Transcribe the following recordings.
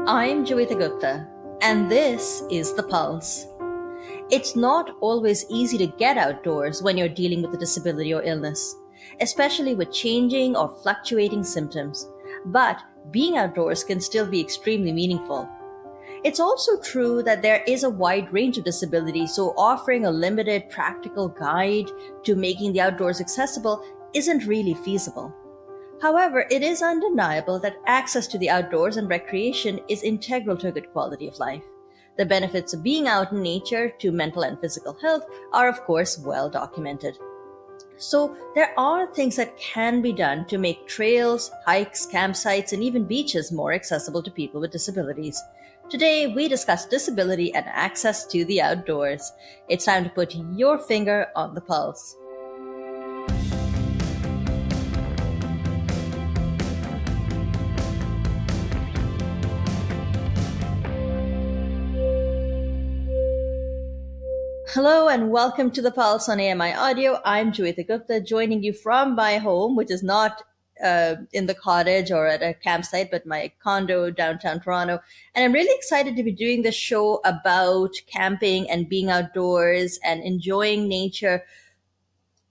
I'm Joeita Gupta, and this is The Pulse. It's not always easy to get outdoors when you're dealing with a disability or illness, especially with changing or fluctuating symptoms. But being outdoors can still be extremely meaningful. It's also true that there is a wide range of disabilities, so offering a limited practical guide to making the outdoors accessible isn't really feasible. However, it is undeniable that access to the outdoors and recreation is integral to a good quality of life. The benefits of being out in nature to mental and physical health are, of course, well documented. So, there are things that can be done to make trails, hikes, campsites, and even beaches more accessible to people with disabilities. Today, we discuss disability and access to the outdoors. It's time to put your finger on the pulse. Hello and welcome to the Pulse on AMI Audio. I'm Joeita Gupta, joining you from my home, which is not in the cottage or at a campsite, but my condo downtown Toronto. And I'm really excited to be doing this show about camping and being outdoors and enjoying nature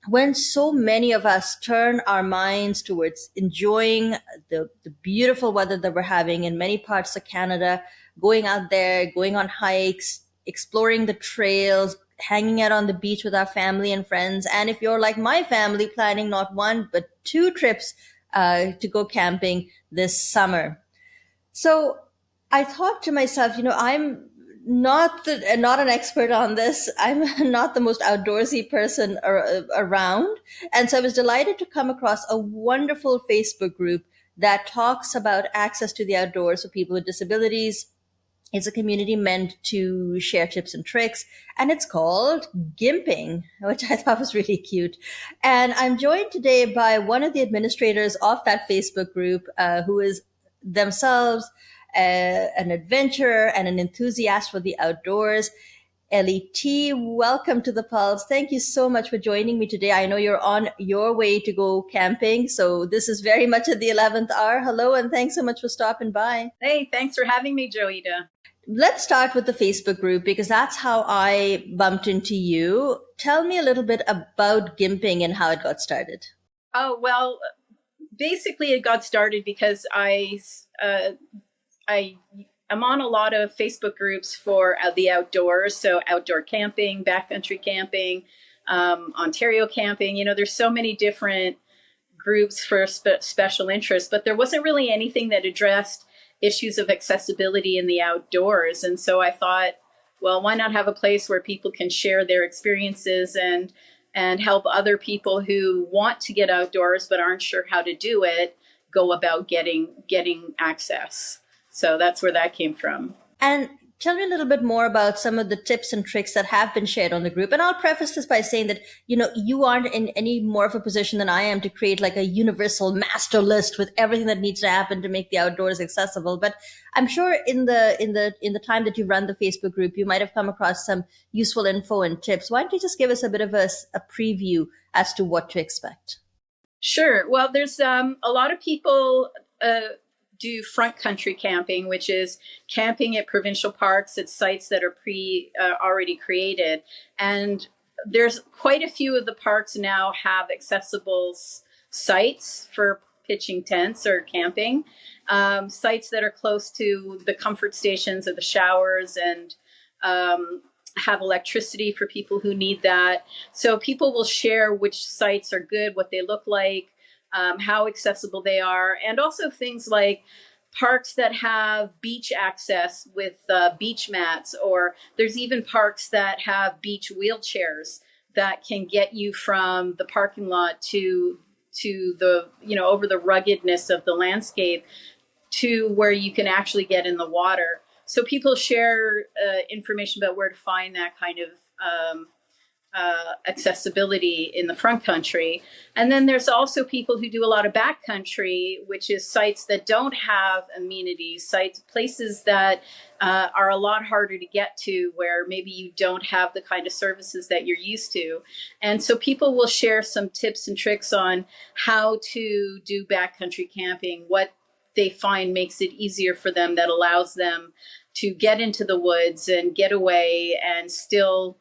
when so many of us turn our minds towards enjoying the beautiful weather that we're having in many parts of Canada, going out there, going on hikes, exploring the trails, hanging out on the beach with our family and friends. And if you're like my family, planning not one, but two trips to go camping this summer. So I thought to myself, I'm not an expert on this. I'm not the most outdoorsy person around, and so I was delighted to come across a wonderful Facebook group that talks about access to the outdoors for people with disabilities. It's a community meant to share tips and tricks, and it's called Gimping, which I thought was really cute. And I'm joined today by one of the administrators of that Facebook group, who is themselves an adventurer and an enthusiast for the outdoors. Ely T, welcome to the Pulse. Thank you so much for joining me today. I know you're on your way to go camping, so this is very much at the 11th hour. Hello, and thanks so much for stopping by. Hey, thanks for having me, Joeita. Let's start with the Facebook group because that's how I bumped into you. Tell me a little bit about Gimping and how it got started. Oh, well, basically it got started because I am on a lot of Facebook groups for the outdoors. So outdoor camping, backcountry camping, Ontario camping. There's so many different groups for special interests, but there wasn't really anything that addressed issues of accessibility in the outdoors. And so I thought, well, why not have a place where people can share their experiences and help other people who want to get outdoors but aren't sure how to do it go about getting access. So that's where that came from. And tell me a little bit more about some of the tips and tricks that have been shared on the group. And I'll preface this by saying that, you aren't in any more of a position than I am to create like a universal master list with everything that needs to happen to make the outdoors accessible. But I'm sure in the time that you run the Facebook group, you might have come across some useful info and tips. Why don't you just give us a bit of a preview as to what to expect? Sure. Well, there's a lot of people do front country camping, which is camping at provincial parks at sites that are already created. And there's quite a few of the parks now have accessible sites for pitching tents or camping, sites that are close to the comfort stations or the showers and have electricity for people who need that. So people will share which sites are good, what they look like, how accessible they are, and also things like parks that have beach access with beach mats, or there's even parks that have beach wheelchairs that can get you from the parking lot to the, over the ruggedness of the landscape to where you can actually get in the water. So people share information about where to find that kind of accessibility in the front country. And then there's also people who do a lot of backcountry, which is sites that don't have amenities, places that are a lot harder to get to, where maybe you don't have the kind of services that you're used to. And so people will share some tips and tricks on how to do backcountry camping, what they find makes it easier for them, that allows them to get into the woods and get away and still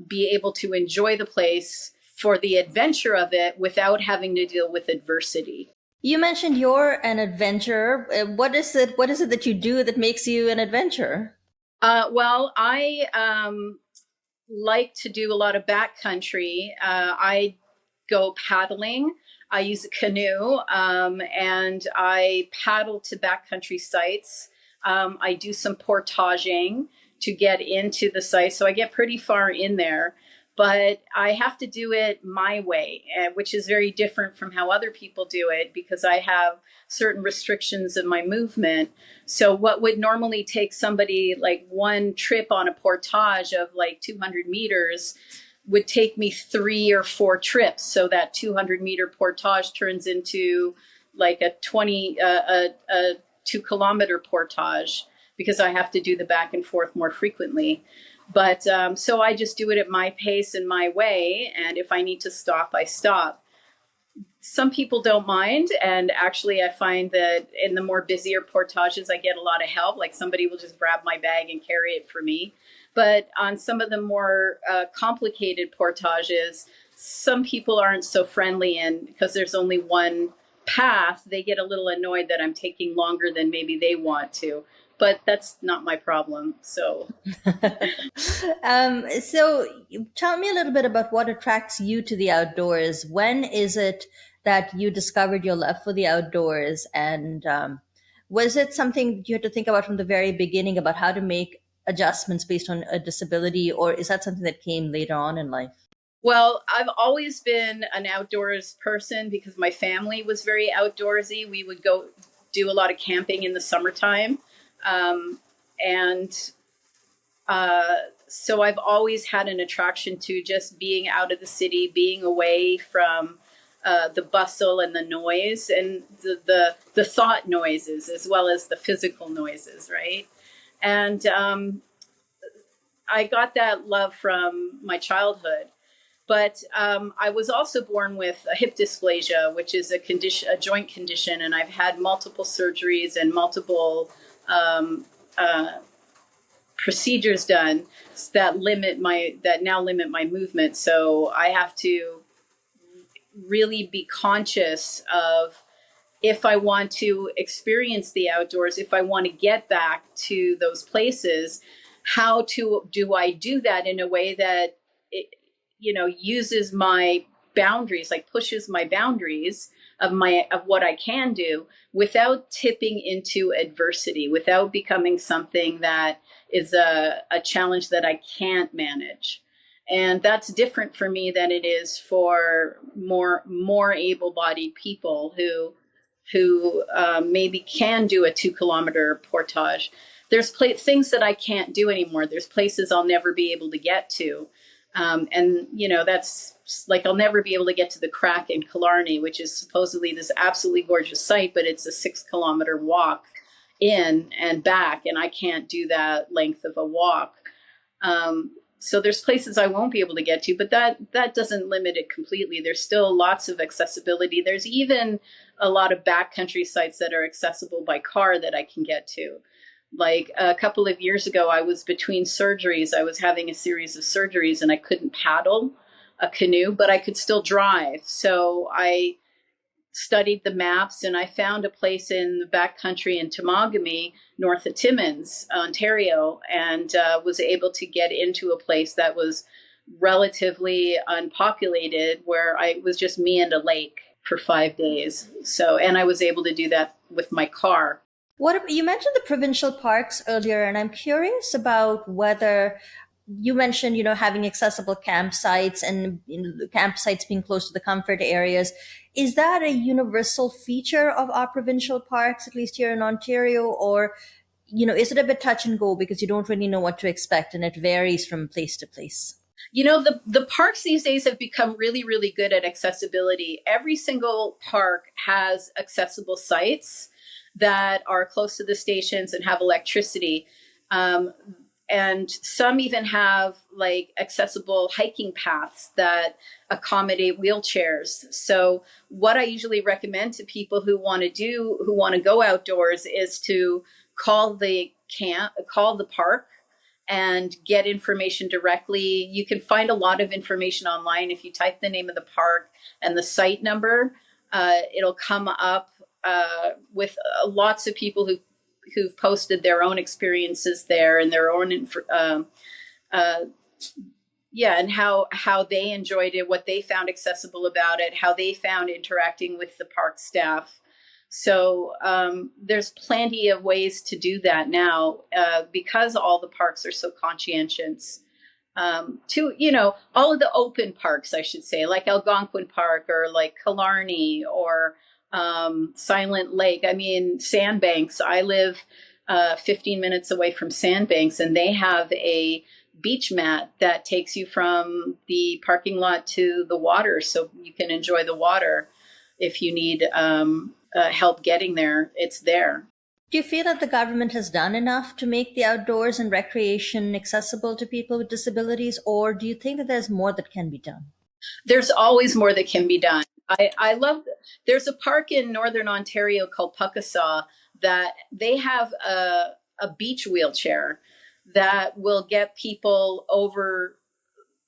be able to enjoy the place for the adventure of it without having to deal with adversity. You mentioned you're an adventurer. What is it? What is it that you do that makes you an adventurer? Well, I like to do a lot of backcountry. I go paddling. I use a canoe, and I paddle to backcountry sites. I do some portaging to get into the site, so I get pretty far in there. But I have to do it my way, which is very different from how other people do it because I have certain restrictions in my movement. So what would normally take somebody like one trip on a portage of like 200 meters would take me 3 or 4 trips. So that 200-meter portage turns into like a 2-kilometer portage because I have to do the back and forth more frequently. But so I just do it at my pace and my way. And if I need to stop, I stop. Some people don't mind. And actually, I find that in the more busier portages, I get a lot of help. Like somebody will just grab my bag and carry it for me. But on some of the more complicated portages, some people aren't so friendly. And because there's only one path, they get a little annoyed that I'm taking longer than maybe they want to. But that's not my problem. So, So tell me a little bit about what attracts you to the outdoors. When is it that you discovered your love for the outdoors? And was it something you had to think about from the very beginning about how to make adjustments based on a disability, or is that something that came later on in life? well, I've always been an outdoors person because my family was very outdoorsy. We would go do a lot of camping in the summertime. And so I've always had an attraction to just being out of the city, being away from the bustle and the noise and the thought noises as well as the physical noises, right? And I got that love from my childhood. But I was also born with a hip dysplasia, which is a joint condition, and I've had multiple surgeries and multiple procedures done that now limit my movement. So I have to really be conscious of if I want to experience the outdoors, if I want to get back to those places, how do I do that in a way that it, uses my boundaries, like pushes my boundaries of what I can do without tipping into adversity, without becoming something that is a challenge that I can't manage. And that's different for me than it is for more able-bodied people who maybe can do a 2-kilometer portage. There's things that I can't do anymore. There's places I'll never be able to get to. And that's like I'll never be able to get to the Crack in Killarney, which is supposedly this absolutely gorgeous site, but it's a 6-kilometer walk in and back, and I can't do that length of a walk. So there's places I won't be able to get to, but that doesn't limit it completely. There's still lots of accessibility. There's even a lot of backcountry sites that are accessible by car that I can get to. Like a couple of years ago, I was between surgeries. I was having a series of surgeries and I couldn't paddle a canoe, but I could still drive. So I studied the maps and I found a place in the backcountry in Temagami, north of Timmins, Ontario, and was able to get into a place that was relatively unpopulated where it was just me and a lake for 5 days. So, and I was able to do that with my car. You mentioned the provincial parks earlier, and I'm curious about whether you mentioned, having accessible campsites and campsites being close to the comfort areas. Is that a universal feature of our provincial parks, at least here in Ontario, or, is it a bit touch and go because you don't really know what to expect and it varies from place to place? The parks these days have become really, really good at accessibility. Every single park has accessible sites that are close to the stations and have electricity. and some even have like accessible hiking paths that accommodate wheelchairs. So what I usually recommend to people who want to go outdoors is to call the park and get information directly. You can find a lot of information online. If you type the name of the park and the site number, it'll come up with lots of people who've posted their own experiences there and their own and how they enjoyed it, what they found accessible about it, how they found interacting with the park staff. So there's plenty of ways to do that now because all the parks are so conscientious. All of the open parks, I should say, like Algonquin Park or like Killarney or Silent Lake. I mean, Sandbanks. I live 15 minutes away from Sandbanks, and they have a beach mat that takes you from the parking lot to the water, so you can enjoy the water. If you need help getting there, it's there. Do you feel that the government has done enough to make the outdoors and recreation accessible to people with disabilities, or do you think that there's more that can be done? There's always more that can be done. I love, there's a park in Northern Ontario called Puckasaw that they have a beach wheelchair that will get people over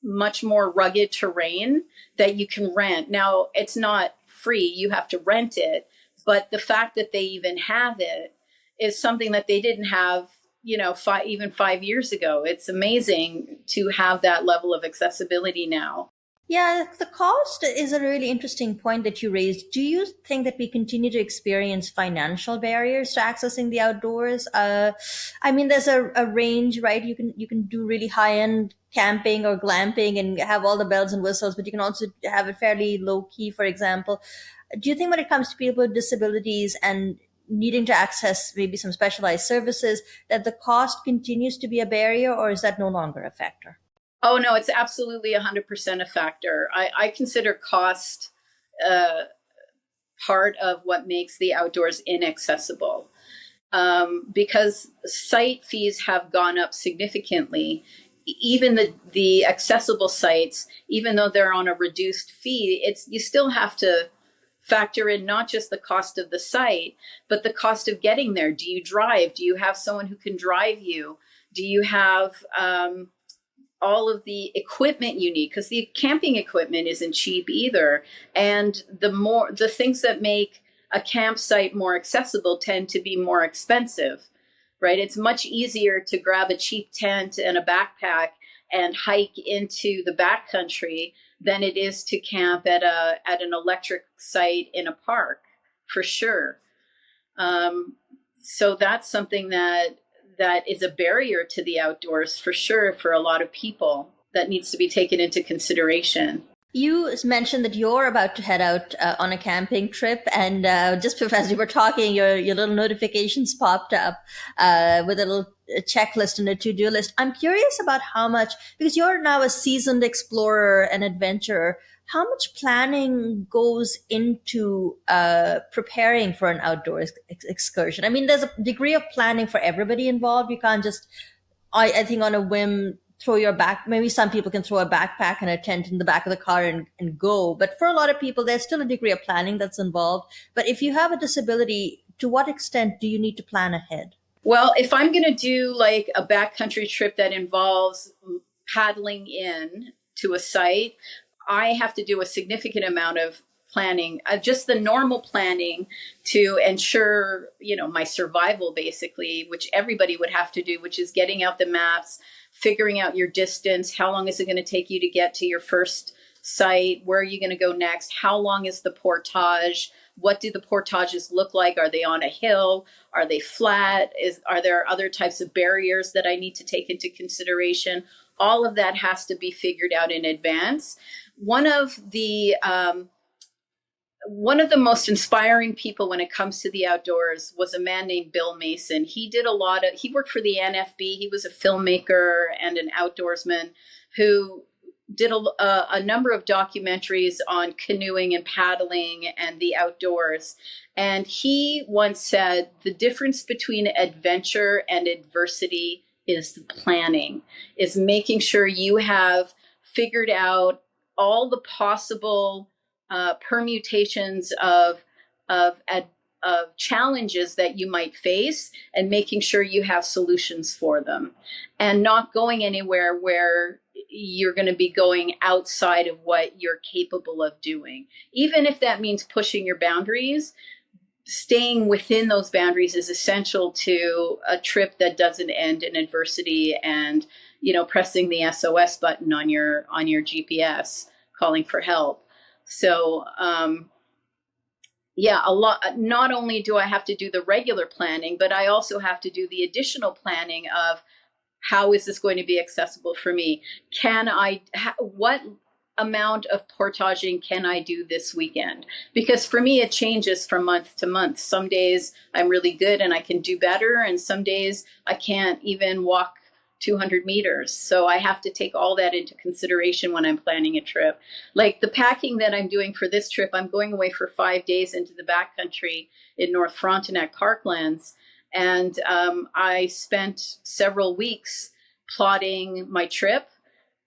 much more rugged terrain that you can rent. Now, it's not free, you have to rent it, but the fact that they even have it is something that they didn't have, even 5 years ago. It's amazing to have that level of accessibility now. Yeah, the cost is a really interesting point that you raised. Do you think that we continue to experience financial barriers to accessing the outdoors? I mean, there's a range, right? You can do really high end camping or glamping and have all the bells and whistles, but you can also have it fairly low key, for example. Do you think when it comes to people with disabilities and needing to access maybe some specialized services, that the cost continues to be a barrier, or is that no longer a factor? Oh, no, it's absolutely 100% a factor. I consider cost part of what makes the outdoors inaccessible because site fees have gone up significantly. Even the accessible sites, even though they're on a reduced fee, you still have to factor in not just the cost of the site, but the cost of getting there. Do you drive? Do you have someone who can drive you? Do you have all of the equipment you need? Because the camping equipment isn't cheap either. And the things that make a campsite more accessible tend to be more expensive, right? It's much easier to grab a cheap tent and a backpack and hike into the backcountry than it is to camp at an electric site in a park, for sure. So that's something that is a barrier to the outdoors, for sure, for a lot of people that needs to be taken into consideration. You mentioned that you're about to head out on a camping trip, and just as we were talking, your little notifications popped up with a little checklist and a to-do list. I'm curious about how much, because you're now a seasoned explorer and adventurer, how much planning goes into preparing for an outdoor excursion? I mean, there's a degree of planning for everybody involved. You can't just, I think, on a whim throw your back. Maybe some people can throw a backpack and a tent in the back of the car and go. But for a lot of people, there's still a degree of planning that's involved. But if you have a disability, to what extent do you need to plan ahead? Well, if I'm going to do like a backcountry trip that involves paddling in to a site, I have to do a significant amount of planning, just the normal planning to ensure, my survival, basically, which everybody would have to do, which is getting out the maps, figuring out your distance. How long is it going to take you to get to your first site? Where are you going to go next? How long is the portage? What do the portages look like? Are they on a hill? Are they flat? Are there other types of barriers that I need to take into consideration? All of that has to be figured out in advance. One of the most inspiring people when it comes to the outdoors was a man named Bill Mason. He worked for the NFB. He was a filmmaker and an outdoorsman who did a number of documentaries on canoeing and paddling and the outdoors. And he once said, the difference between adventure and adversity is the planning, is making sure you have figured out all the possible permutations of challenges that you might face, and making sure you have solutions for them, and not going anywhere where you're going to be going outside of what you're capable of doing. Even if that means pushing your boundaries, staying within those boundaries is essential to a trip that doesn't end in adversity and, pressing the SOS button on your GPS calling for help. So, yeah, a lot. Not only do I have to do the regular planning, but I also have to do the additional planning of how is this going to be accessible for me? What amount of portaging can I do this weekend? Because for me, it changes from month to month. Some days I'm really good and I can do better, and some days I can't even walk 200 meters. So I have to take all that into consideration when I'm planning a trip. Like the packing that I'm doing for this trip, I'm going away for 5 days into the backcountry in North Frontenac Parklands. And I spent several weeks plotting my trip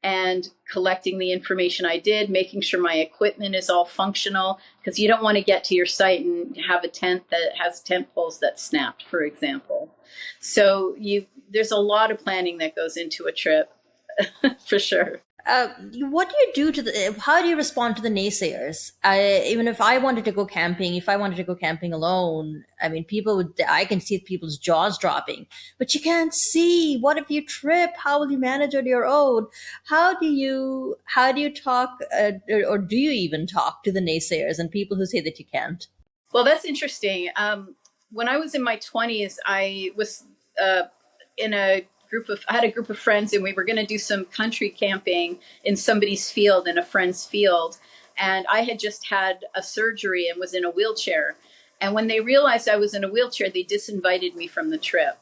and collecting the information I did, making sure my equipment is all functional, because you don't want to get to your site and have a tent that has tent poles that snapped, for example. So there's a lot of planning that goes into a trip, for sure. What do you do how do you respond to the naysayers? Even if I wanted to go camping, if I wanted to go camping alone, I mean, I can see people's jaws dropping, but you can't see. What if you trip? How will you manage on your own? How do you talk, or do you even talk to the naysayers and people who say that you can't? Well, that's interesting. When I was in my 20s, I was in I had a group of friends, and we were going to do some country camping in somebody's field, in a friend's field. And I had just had a surgery and was in a wheelchair. And when they realized I was in a wheelchair, they disinvited me from the trip,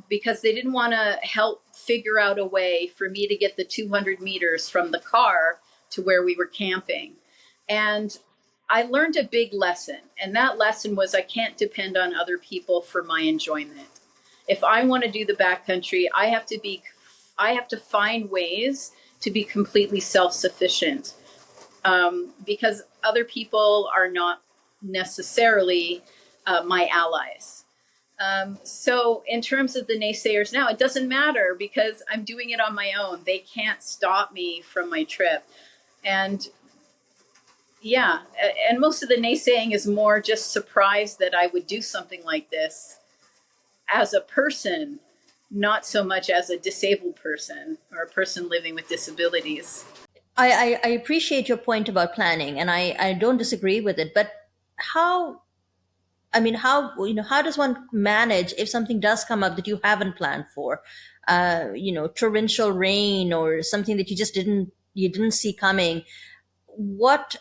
because they didn't want to help figure out a way for me to get the 200 meters from the car to where we were camping. And I learned a big lesson. And that lesson was I can't depend on other people for my enjoyment. If I want to do the backcountry, I have to find ways to be completely self-sufficient, because other people are not necessarily my allies. So in terms of the naysayers now, it doesn't matter because I'm doing it on my own. They can't stop me from my trip. And yeah, and most of the naysaying is more just surprised that I would do something like this as a person, not so much as a disabled person or a person living with disabilities. I appreciate your point about planning, and I don't disagree with it. But how? I mean, how does one manage if something does come up that you haven't planned for? Torrential rain or something that you didn't see coming. What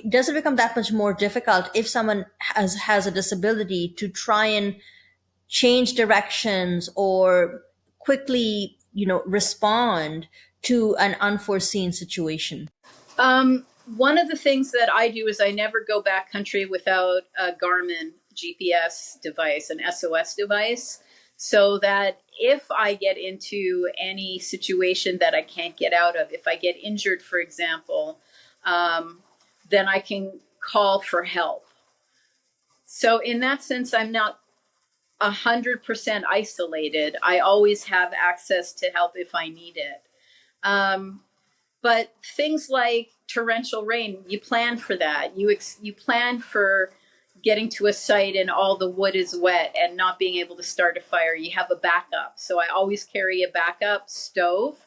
does it become that much more difficult if someone has a disability to try and change directions or quickly respond to an unforeseen situation? One of the things that I do is I never go backcountry without a Garmin GPS device, an SOS device, so that if I get into any situation that I can't get out of, if I get injured, for example, then I can call for help. So in that sense, I'm not 100% isolated. I always have access to help if I need it. But things like torrential rain, you plan for that. You plan for getting to a site and all the wood is wet and not being able to start a fire. You have a backup. So I always carry a backup stove.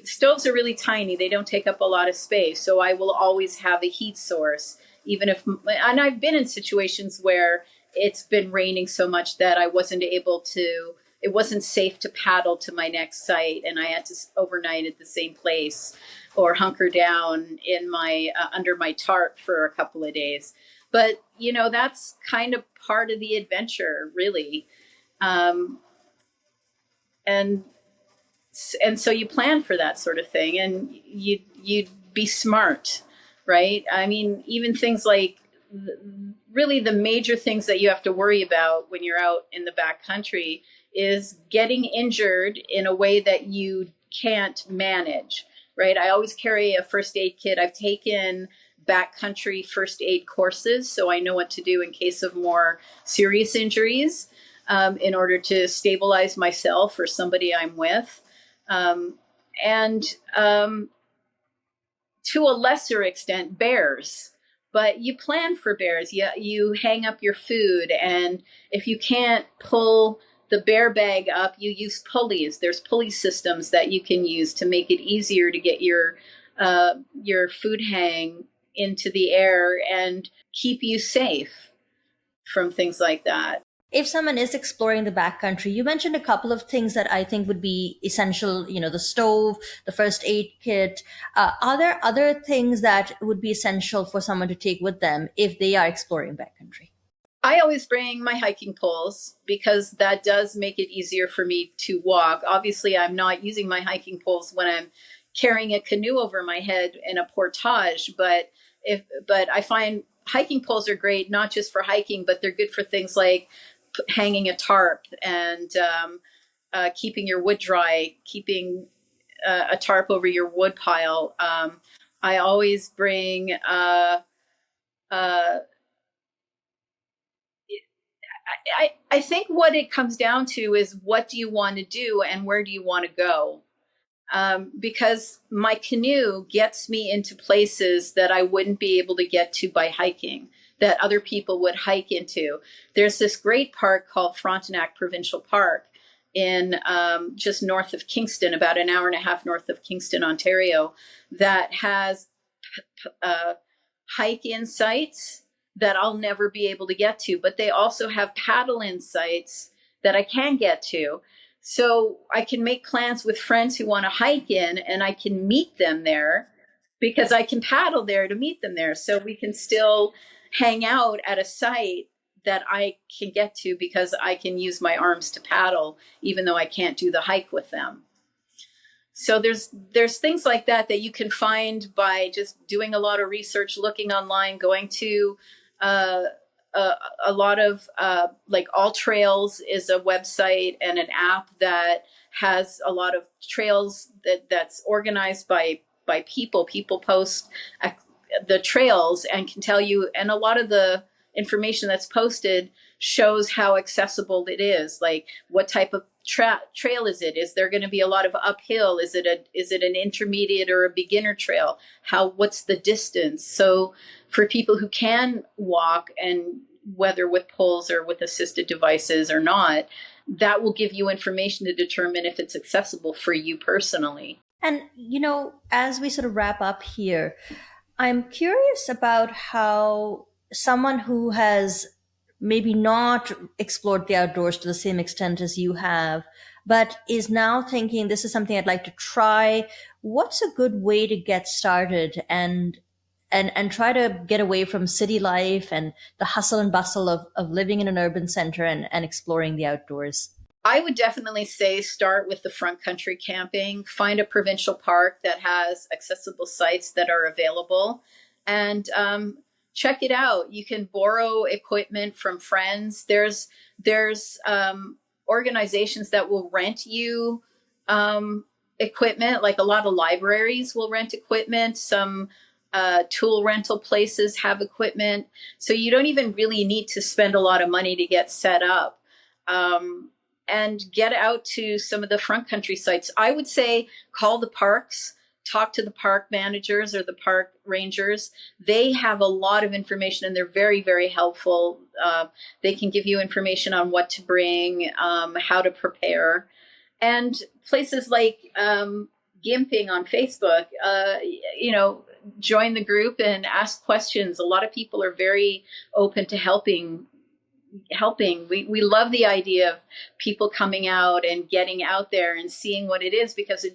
Stoves are really tiny. They don't take up a lot of space. So I will always have a heat source, and I've been in situations where it's been raining so much that it wasn't safe to paddle to my next site, and I had to overnight at the same place or hunker down in under my tarp for a couple of days. But that's kind of part of the adventure, really, and so you plan for that sort of thing, and you'd be smart, right? I mean, even things like really the major things that you have to worry about when you're out in the backcountry is getting injured in a way that you can't manage, right? I always carry a first aid kit. I've taken backcountry first aid courses, so I know what to do in case of more serious injuries, in order to stabilize myself or somebody I'm with. And to a lesser extent, bears. But you plan for bears. You hang up your food, and if you can't pull the bear bag up, you use pulleys. There's pulley systems that you can use to make it easier to get your food hang into the air and keep you safe from things like that. If someone is exploring the backcountry, you mentioned a couple of things that I think would be essential, the stove, the first aid kit. Are there other things that would be essential for someone to take with them if they are exploring backcountry? I always bring my hiking poles because that does make it easier for me to walk. Obviously, I'm not using my hiking poles when I'm carrying a canoe over my head in a portage, but I find hiking poles are great, not just for hiking, but they're good for things like hanging a tarp and keeping your wood dry, keeping a tarp over your wood pile. I always bring I think what it comes down to is what do you want to do and where do you want to go? Because my canoe gets me into places that I wouldn't be able to get to by hiking, that other people would hike into. There's this great park called Frontenac Provincial Park in just north of Kingston, about an hour and a half north of Kingston, Ontario, that has hike-in sites that I'll never be able to get to, but they also have paddle-in sites that I can get to. So I can make plans with friends who want to hike in, and I can meet them there because I can paddle there to meet them there. So we can still hang out at a site that I can get to because I can use my arms to paddle, even though I can't do the hike with them. So there's things like that you can find by just doing a lot of research, looking online, going to a lot of like All Trails is a website and an app that has a lot of trails that's organized by people. People post the trails and can tell you, and a lot of the information that's posted shows how accessible it is. Like what type of trail is it? Is there going to be a lot of uphill? Is it an intermediate or a beginner trail? What's the distance? So for people who can walk, and whether with poles or with assisted devices or not, that will give you information to determine if it's accessible for you personally. And, as we sort of wrap up here, I'm curious about how someone who has maybe not explored the outdoors to the same extent as you have, but is now thinking this is something I'd like to try. What's a good way to get started and try to get away from city life and the hustle and bustle of living in an urban center and exploring the outdoors? I would definitely say start with the front country camping. Find a provincial park that has accessible sites that are available, and check it out. You can borrow equipment from friends. There's organizations that will rent you equipment. Like a lot of libraries will rent equipment. Some tool rental places have equipment. So you don't even really need to spend a lot of money to get set up. And get out to some of the front country sites. I would say call the parks, talk to the park managers or the park rangers. They have a lot of information and they're very, very helpful. They can give you information on what to bring, how to prepare. And places like Gimping on Facebook, join the group and ask questions. A lot of people are very open to helping. We love the idea of people coming out and getting out there and seeing what it is, because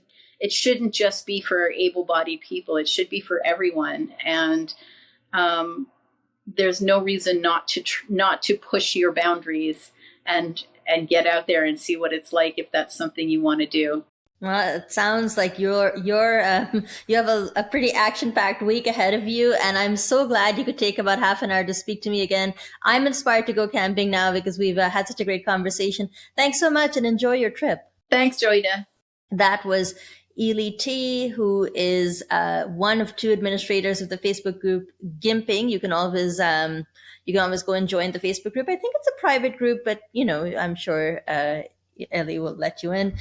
it shouldn't just be for able-bodied people. It should be for everyone. And there's no reason not to push your boundaries and get out there and see what it's like if that's something you want to do. Well, it sounds like you have a pretty action packed week ahead of you, and I'm so glad you could take about half an hour to speak to me again. I'm inspired to go camping now because we've had such a great conversation. Thanks so much, and enjoy your trip. Thanks, Joeita. That was Ely T, who is one of two administrators of the Facebook group Gimping. You can always go and join the Facebook group. I think it's a private group, but I'm sure Ellie will let you in.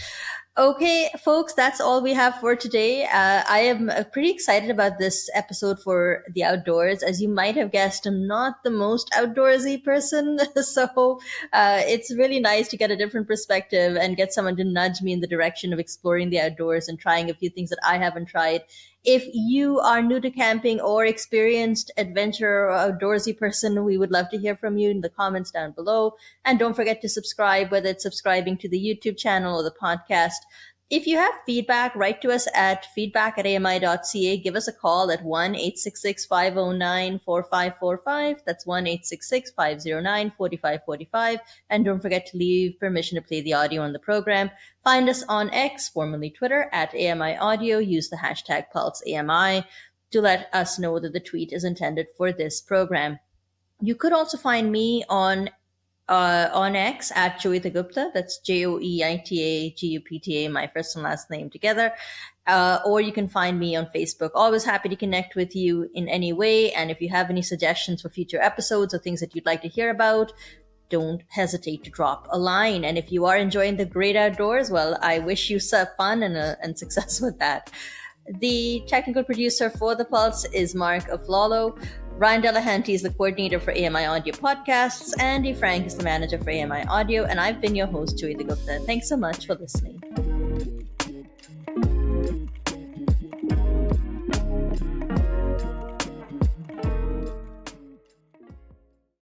Okay, folks, that's all we have for today. I am pretty excited about this episode for the outdoors. As you might have guessed, I'm not the most outdoorsy person. So it's really nice to get a different perspective and get someone to nudge me in the direction of exploring the outdoors and trying a few things that I haven't tried. If you are new to camping or experienced adventurer or outdoorsy person, we would love to hear from you in the comments down below. And don't forget to subscribe, whether it's subscribing to the YouTube channel or the podcast. If you have feedback, write to us at feedback@ami.ca. Give us a call at 1-866-509-4545. That's 1-866-509-4545. And don't forget to leave permission to play the audio on the program. Find us on X, formerly Twitter, at AMI Audio. Use the hashtag PulseAMI to let us know that the tweet is intended for this program. You could also find me on X at Joeita Gupta. That's JoeitaGupta, my first and last name together. Or you can find me on Facebook. Always happy to connect with you in any way. And if you have any suggestions for future episodes or things that you'd like to hear about, don't hesitate to drop a line. And if you are enjoying the great outdoors, well, I wish you some fun and success with that. The technical producer for The Pulse is Mark Aflalo. Ryan Delahanty is the coordinator for AMI Audio Podcasts. Andy Frank is the manager for AMI Audio. And I've been your host, Joeita Gupta. Thanks so much for listening.